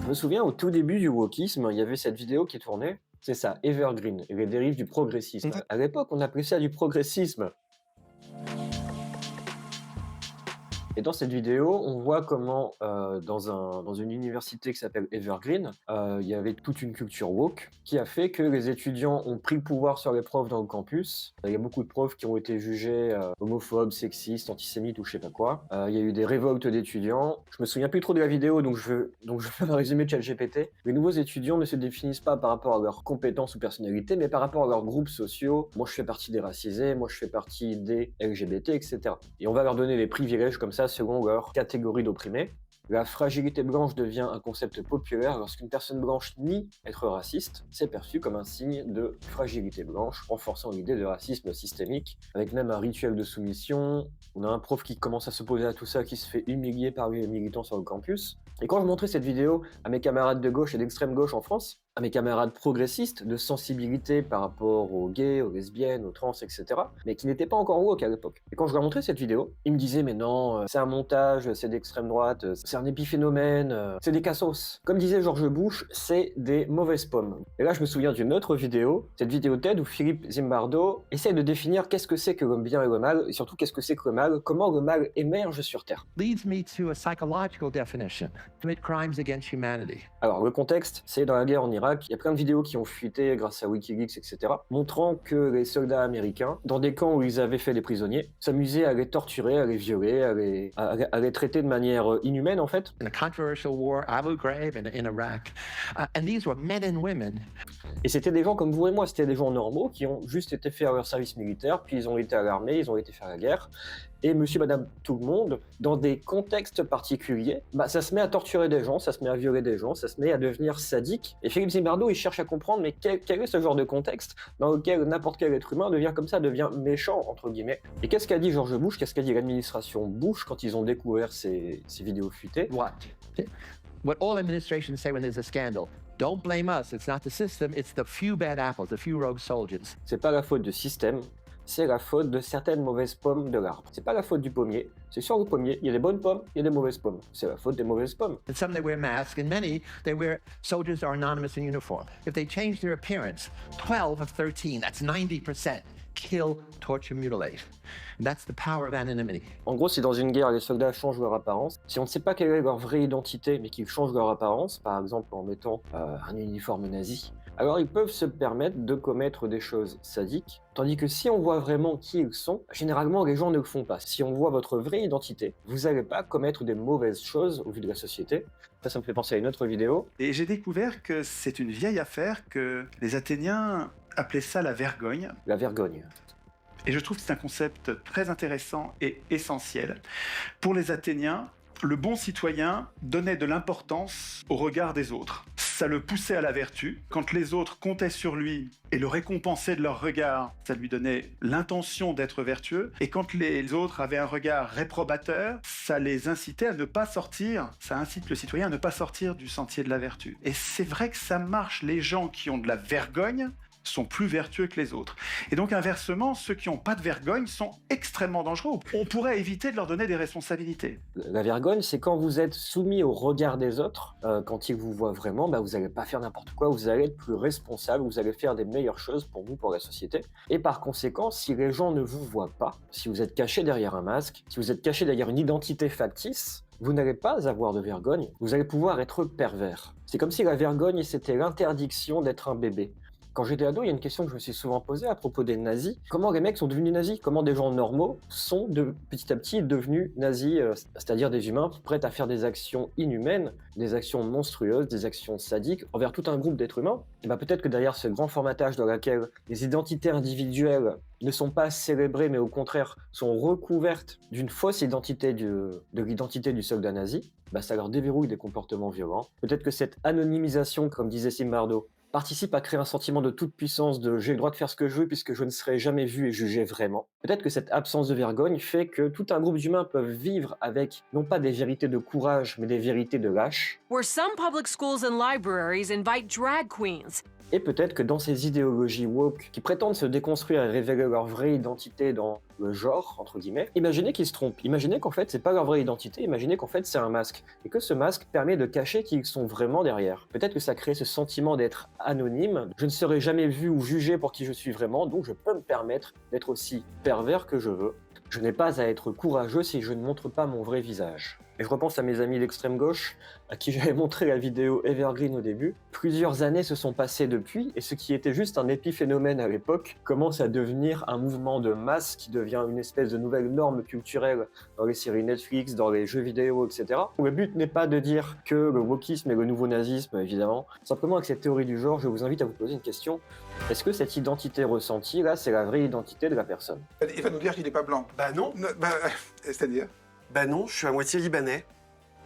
Je me souviens, au tout début du wokisme, il y avait cette vidéo qui tournait. C'est ça, Evergreen et les dérives du progressisme. Mmh. À l'époque, on appelait ça du progressisme. Et dans cette vidéo, on voit comment, dans une université qui s'appelle Evergreen, il y avait toute une culture woke qui a fait que les étudiants ont pris le pouvoir sur les profs dans le campus. Il y a beaucoup de profs qui ont été jugés, homophobes, sexistes, antisémites ou je sais pas quoi. Il y a eu des révoltes d'étudiants. Je me souviens plus trop de la vidéo, donc je fais un résumé de ChatGPT. Les nouveaux étudiants ne se définissent pas par rapport à leurs compétences ou personnalités, mais par rapport à leurs groupes sociaux. Moi, je fais partie des racisés, moi, je fais partie des LGBT, etc. Et on va leur donner des privilèges comme ça selon leur catégorie d'opprimés. La fragilité blanche devient un concept populaire lorsqu'une personne blanche nie être raciste. C'est perçu comme un signe de fragilité blanche, renforçant l'idée de racisme systémique, avec même un rituel de soumission. On a un prof qui commence à s'opposer à tout ça, qui se fait humilier par les militants sur le campus. Et quand je montrais cette vidéo à mes camarades de gauche et d'extrême gauche en France, à mes camarades progressistes de sensibilité par rapport aux gays, aux lesbiennes, aux trans, etc., mais qui n'étaient pas encore woke à l'époque. Et quand je leur montrais cette vidéo, ils me disaient mais non, c'est un montage, c'est d'extrême droite, c'est un épiphénomène, c'est des cassos. Comme disait George Bush, c'est des mauvaises pommes. Et là je me souviens d'une autre vidéo, cette vidéo TED où Philippe Zimbardo essaie de définir qu'est-ce que c'est que le bien et le mal, et surtout qu'est-ce que c'est que le mal, comment le mal émerge sur Terre. Leads me to a psychological definition. Commit crimes against humanity. Alors, le contexte, c'est dans la guerre en Irak, il y a plein de vidéos qui ont fuité grâce à Wikileaks, etc., montrant que les soldats américains, dans des camps où ils avaient fait des prisonniers, s'amusaient à les torturer, à les violer, à les traiter de manière inhumaine, en fait. In a controversial war, Abu Ghraib in Iraq. And these were men and women. Et c'était des gens comme vous et moi, c'était des gens normaux qui ont juste été faire leur service militaire, puis ils ont été à l'armée, ils ont été faire la guerre. Et monsieur, madame, tout le monde, dans des contextes particuliers, ça se met à torturer des gens, ça se met à violer des gens, ça se met à devenir sadique. Et Philippe Zimbardo, il cherche à comprendre, mais quel est ce genre de contexte dans lequel n'importe quel être humain devient comme ça, devient méchant, entre guillemets. Et qu'est-ce qu'a dit George Bush, qu'est-ce qu'a dit l'administration Bush quand ils ont découvert ces vidéos fuitées? What all administrations say when there's a scandal. Don't blame us. It's not the system. It's the few bad apples, the few rogue soldiers. C'est pas la faute du système, c'est la faute de certaines mauvaises pommes de l'arbre. C'est pas la faute du pommier, c'est sur le pommier, il y a des bonnes pommes, il y a des mauvaises pommes. C'est la faute des mauvaises pommes. And some they wear masks, and many they wear soldiers are anonymous in uniform. If they change their appearance, 12 of 13, that's 90%. Kill, torture, mutilate. And that's the power of anonymity. En gros, si dans une guerre, les soldats changent leur apparence, si on ne sait pas quelle est leur vraie identité, mais qu'ils changent leur apparence, par exemple en mettant un uniforme nazi, alors ils peuvent se permettre de commettre des choses sadiques, tandis que si on voit vraiment qui ils sont, généralement les gens ne le font pas. Si on voit votre vraie identité, vous n'allez pas commettre des mauvaises choses au vu de la société. Ça me fait penser à une autre vidéo. Et j'ai découvert que c'est une vieille affaire, que les Athéniens appelaient ça la vergogne. La vergogne. Et je trouve que c'est un concept très intéressant et essentiel. Pour les Athéniens, le bon citoyen donnait de l'importance au regard des autres. Ça le poussait à la vertu. Quand les autres comptaient sur lui et le récompensaient de leur regard, ça lui donnait l'intention d'être vertueux. Et quand les autres avaient un regard réprobateur, ça les incitait à ne pas sortir, ça incite le citoyen à ne pas sortir du sentier de la vertu. Et c'est vrai que ça marche. Les gens qui ont de la vergogne sont plus vertueux que les autres. Et donc inversement, ceux qui n'ont pas de vergogne sont extrêmement dangereux. On pourrait éviter de leur donner des responsabilités. La vergogne, c'est quand vous êtes soumis au regard des autres, quand ils vous voient vraiment, vous n'allez pas faire n'importe quoi, vous allez être plus responsable, vous allez faire des meilleures choses pour vous, pour la société. Et par conséquent, si les gens ne vous voient pas, si vous êtes caché derrière un masque, si vous êtes caché derrière une identité factice, vous n'allez pas avoir de vergogne, vous allez pouvoir être pervers. C'est comme si la vergogne, c'était l'interdiction d'être un bébé. Quand j'étais ado, il y a une question que je me suis souvent posée à propos des nazis. Comment les mecs sont devenus nazis? Comment des gens normaux sont petit à petit devenus nazis, c'est-à-dire des humains prêts à faire des actions inhumaines, des actions monstrueuses, des actions sadiques envers tout un groupe d'êtres humains? Et peut-être que derrière ce grand formatage dans lequel les identités individuelles ne sont pas célébrées, mais au contraire sont recouvertes d'une fausse identité de l'identité du soldat nazi, ça leur déverrouille des comportements violents. Peut-être que cette anonymisation, comme disait Zimbardo, participe à créer un sentiment de toute puissance, de j'ai le droit de faire ce que je veux puisque je ne serai jamais vu et jugé vraiment. Peut-être que cette absence de vergogne fait que tout un groupe d'humains peuvent vivre avec non pas des vérités de courage, mais des vérités de lâche. Where some public schools and libraries invite drag queens, Et peut-être que dans ces idéologies woke qui prétendent se déconstruire et révéler leur vraie identité dans le genre, entre guillemets, imaginez qu'ils se trompent. Imaginez qu'en fait, c'est pas leur vraie identité, imaginez qu'en fait, c'est un masque. Et que ce masque permet de cacher qui ils sont vraiment derrière. Peut-être que ça crée ce sentiment d'être anonyme. Je ne serai jamais vu ou jugé pour qui je suis vraiment, donc je peux me permettre d'être aussi pervers que je veux. Je n'ai pas à être courageux si je ne montre pas mon vrai visage. Et je repense à mes amis d'extrême gauche, à qui j'avais montré la vidéo Evergreen au début. Plusieurs années se sont passées depuis, et ce qui était juste un épiphénomène à l'époque commence à devenir un mouvement de masse qui devient une espèce de nouvelle norme culturelle dans les séries Netflix, dans les jeux vidéo, etc. Le but n'est pas de dire que le wokisme est le nouveau nazisme, évidemment. Simplement, avec cette théorie du genre, je vous invite à vous poser une question. Est-ce que cette identité ressentie, là, c'est la vraie identité de la personne? Il va nous dire qu'il n'est pas blanc. Bah non. C'est-à-dire? Bah non, je suis à moitié libanais.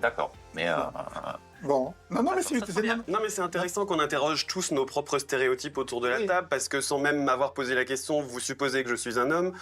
D'accord, mais Bon. Non, mais ça c'est bien. Non mais c'est intéressant qu'on interroge tous nos propres stéréotypes autour de la table, parce que sans même m'avoir posé la question, vous supposez que je suis un homme,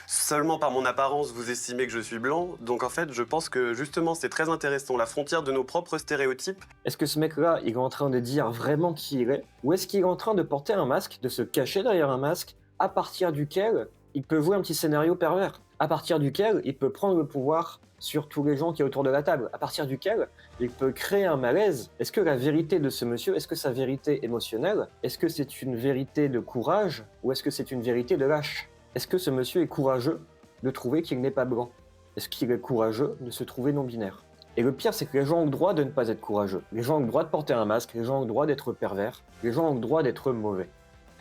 seulement par mon apparence, vous estimez que je suis blanc, donc en fait, je pense que justement, c'est très intéressant, la frontière de nos propres stéréotypes. Est-ce que ce mec-là, il est en train de dire vraiment qui il est? Ou est-ce qu'il est en train de porter un masque, de se cacher derrière un masque, à partir duquel il peut jouer un petit scénario pervers? À partir duquel il peut prendre le pouvoir sur tous les gens qui sont autour de la table, à partir duquel il peut créer un malaise. Est-ce que la vérité de ce monsieur, est-ce que sa vérité émotionnelle, est-ce que c'est une vérité de courage ou est-ce que c'est une vérité de lâche? Est-ce que ce monsieur est courageux de trouver qu'il n'est pas blanc? Est-ce qu'il est courageux de se trouver non-binaire? Et le pire, c'est que les gens ont le droit de ne pas être courageux. Les gens ont le droit de porter un masque, les gens ont le droit d'être pervers, les gens ont le droit d'être mauvais.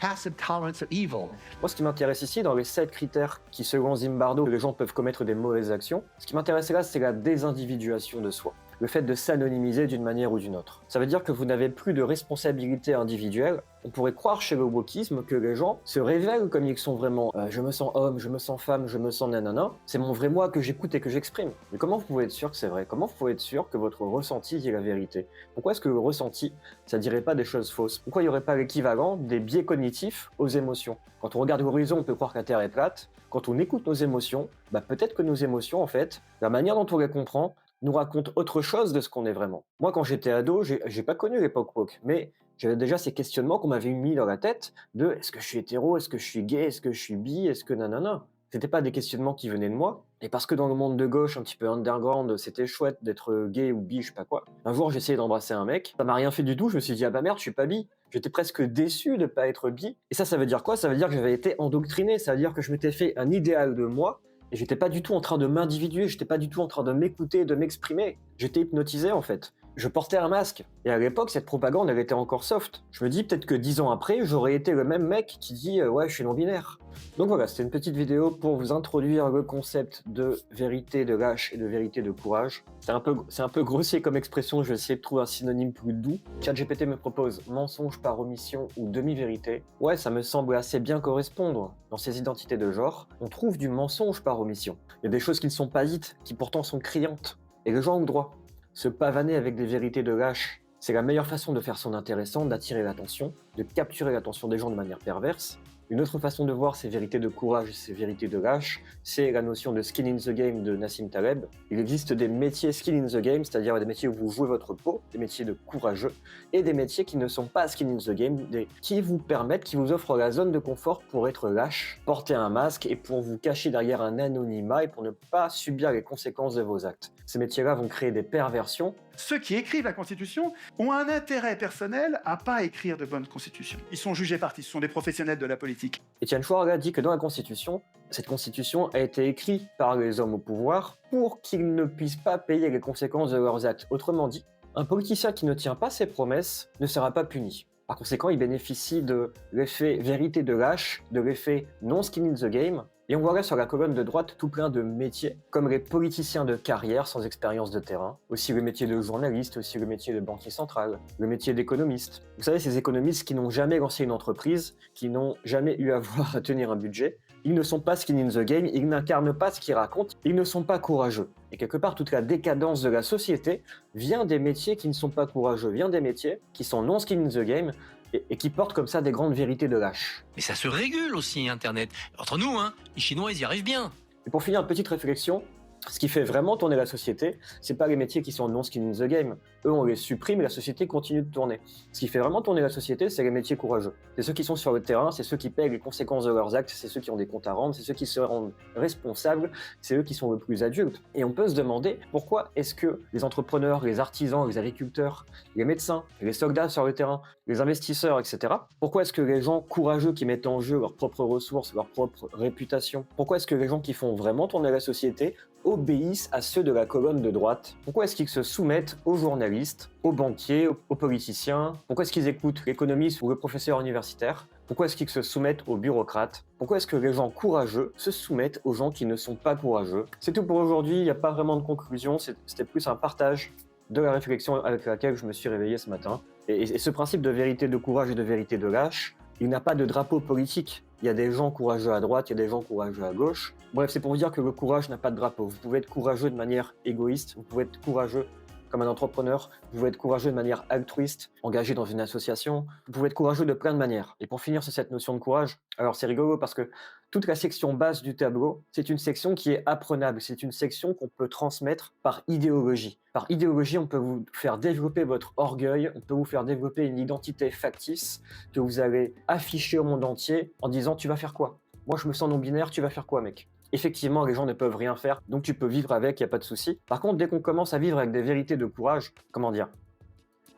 Passive tolerance of evil. Moi, ce qui m'intéresse ici, dans les 7 critères qui, selon Zimbardo, les gens peuvent commettre des mauvaises actions, ce qui m'intéresse là, c'est la désindividuation de soi. Le fait de s'anonymiser d'une manière ou d'une autre. Ça veut dire que vous n'avez plus de responsabilité individuelle. On pourrait croire chez le wokisme que les gens se révèlent comme ils sont vraiment. Je me sens homme, je me sens femme, je me sens nanana. C'est mon vrai moi que j'écoute et que j'exprime. Mais comment vous pouvez être sûr que c'est vrai? Comment vous pouvez être sûr que votre ressenti dit la vérité? Pourquoi est-ce que le ressenti, ça dirait pas des choses fausses? Pourquoi il n'y aurait pas l'équivalent des biais cognitifs aux émotions? Quand on regarde l'horizon, on peut croire que la Terre est plate. Quand on écoute nos émotions, peut-être que nos émotions, en fait, la manière dont on les comprend, nous raconte autre chose de ce qu'on est vraiment. Moi, quand j'étais ado, j'ai pas connu l'époque woke, mais j'avais déjà ces questionnements qu'on m'avait mis dans la tête de est-ce que je suis hétéro, est-ce que je suis gay, est-ce que je suis bi, est-ce que nanana. C'était pas des questionnements qui venaient de moi, et parce que dans le monde de gauche, un petit peu underground, c'était chouette d'être gay ou bi, je sais pas quoi. Un jour, j'ai essayé d'embrasser un mec, ça m'a rien fait du tout, je me suis dit ah bah merde, je suis pas bi. J'étais presque déçu de pas être bi. Et ça veut dire quoi? Ça veut dire que j'avais été endoctriné, ça veut dire que je m'étais fait un idéal de moi, et j'étais pas du tout en train de m'individuer, j'étais pas du tout en train de m'écouter, de m'exprimer. J'étais hypnotisé en fait. Je portais un masque. Et à l'époque, cette propagande, elle était encore soft. Je me dis peut-être que 10 ans après, j'aurais été le même mec qui dit ouais, je suis non-binaire. Donc voilà, c'était une petite vidéo pour vous introduire le concept de vérité de lâche et de vérité de courage. C'est un peu grossier comme expression, je vais essayer de trouver un synonyme plus doux. ChatGPT me propose mensonge par omission ou demi-vérité. Ouais, ça me semble assez bien correspondre. Dans ces identités de genre, on trouve du mensonge par omission. Il y a des choses qui ne sont pas dites, qui pourtant sont criantes. Et les gens ont le droit. Se pavaner avec des vérités de lâche, c'est la meilleure façon de faire son intéressant, d'attirer l'attention, de capturer l'attention des gens de manière perverse. Une autre façon de voir ces vérités de courage et ces vérités de lâche, c'est la notion de skin in the game de Nassim Taleb. Il existe des métiers skin in the game, c'est-à-dire des métiers où vous jouez votre peau, des métiers de courageux, et des métiers qui ne sont pas skin in the game, qui vous permettent, qui vous offrent la zone de confort pour être lâche, porter un masque et pour vous cacher derrière un anonymat et pour ne pas subir les conséquences de vos actes. Ces métiers-là vont créer des perversions. Ceux qui écrivent la Constitution ont un intérêt personnel à pas écrire de bonnes constitutions. Ils sont jugés partis, ce sont des professionnels de la politique. Étienne Chouard a dit que dans la Constitution, cette Constitution a été écrite par les hommes au pouvoir pour qu'ils ne puissent pas payer les conséquences de leurs actes. Autrement dit, un politicien qui ne tient pas ses promesses ne sera pas puni. Par conséquent, il bénéficie de l'effet vérité de lâche, de l'effet non skin in the game. Et on voit là sur la colonne de droite tout plein de métiers, comme les politiciens de carrière sans expérience de terrain, aussi le métier de journaliste, aussi le métier de banquier central, le métier d'économiste. Vous savez, ces économistes qui n'ont jamais lancé une entreprise, qui n'ont jamais eu à avoir à tenir un budget, ils ne sont pas skin in the game, ils n'incarnent pas ce qu'ils racontent, ils ne sont pas courageux. Et quelque part, toute la décadence de la société vient des métiers qui ne sont pas courageux, vient des métiers qui sont non skin in the game, et qui portent comme ça des grandes vérités de lâche. Mais ça se régule aussi, Internet. Entre nous, les Chinois, ils y arrivent bien. Et pour finir, une petite réflexion, Ce qui fait vraiment tourner la société, c'est pas les métiers qui sont non skin in the game. Eux, on les supprime et la société continue de tourner. Ce qui fait vraiment tourner la société, c'est les métiers courageux. C'est ceux qui sont sur le terrain, c'est ceux qui payent les conséquences de leurs actes, c'est ceux qui ont des comptes à rendre, c'est ceux qui se rendent responsables, c'est eux qui sont le plus adultes. Et on peut se demander pourquoi est-ce que les entrepreneurs, les artisans, les agriculteurs, les médecins, les soldats sur le terrain, les investisseurs, etc., pourquoi est-ce que les gens courageux qui mettent en jeu leurs propres ressources, leur propre réputation, pourquoi est-ce que les gens qui font vraiment tourner la société obéissent à ceux de la colonne de droite? Pourquoi est-ce qu'ils se soumettent aux journalistes, aux banquiers, aux politiciens? Pourquoi est-ce qu'ils écoutent l'économiste ou le professeur universitaire? Pourquoi est-ce qu'ils se soumettent aux bureaucrates? Pourquoi est-ce que les gens courageux se soumettent aux gens qui ne sont pas courageux? C'est tout pour aujourd'hui, il n'y a pas vraiment de conclusion, c'était plus un partage de la réflexion avec laquelle je me suis réveillé ce matin. Et ce principe de vérité de courage et de vérité de lâche, il n'a pas de drapeau politique. Il y a des gens courageux à droite, il y a des gens courageux à gauche. Bref, c'est pour vous dire que le courage n'a pas de drapeau. Vous pouvez être courageux de manière égoïste, vous pouvez être courageux comme un entrepreneur, vous pouvez être courageux de manière altruiste, engagé dans une association, vous pouvez être courageux de plein de manières. Et pour finir sur cette notion de courage, alors c'est rigolo parce que toute la section basse du tableau, c'est une section qui est apprenable, c'est une section qu'on peut transmettre par idéologie. Par idéologie, on peut vous faire développer votre orgueil, on peut vous faire développer une identité factice que vous allez afficher au monde entier en disant « tu vas faire quoi ? Moi je me sens non-binaire, tu vas faire quoi mec ?» Effectivement, les gens ne peuvent rien faire, donc tu peux vivre avec, il n'y a pas de souci. Par contre, dès qu'on commence à vivre avec des vérités de courage, comment dire?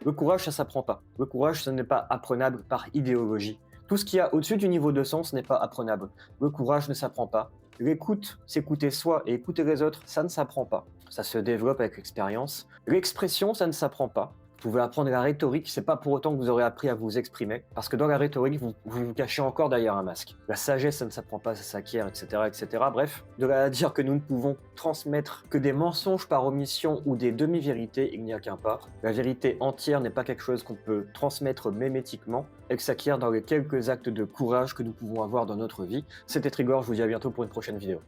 Le courage, ça s'apprend pas. Le courage, ça n'est pas apprenable par idéologie. Tout ce qu'il y a au-dessus du niveau de sens n'est pas apprenable. Le courage ne s'apprend pas. L'écoute, s'écouter soi et écouter les autres, ça ne s'apprend pas. Ça se développe avec l'expérience. L'expression, ça ne s'apprend pas. Vous pouvez apprendre la rhétorique, c'est pas pour autant que vous aurez appris à vous exprimer, parce que dans la rhétorique, vous cachez encore derrière un masque. La sagesse, ça ne s'apprend pas, ça s'acquiert, etc., etc. Bref, de là à dire que nous ne pouvons transmettre que des mensonges par omission ou des demi-vérités, il n'y a qu'un pas. La vérité entière n'est pas quelque chose qu'on peut transmettre mémétiquement, elle s'acquiert dans les quelques actes de courage que nous pouvons avoir dans notre vie. C'était Trigor, je vous dis à bientôt pour une prochaine vidéo.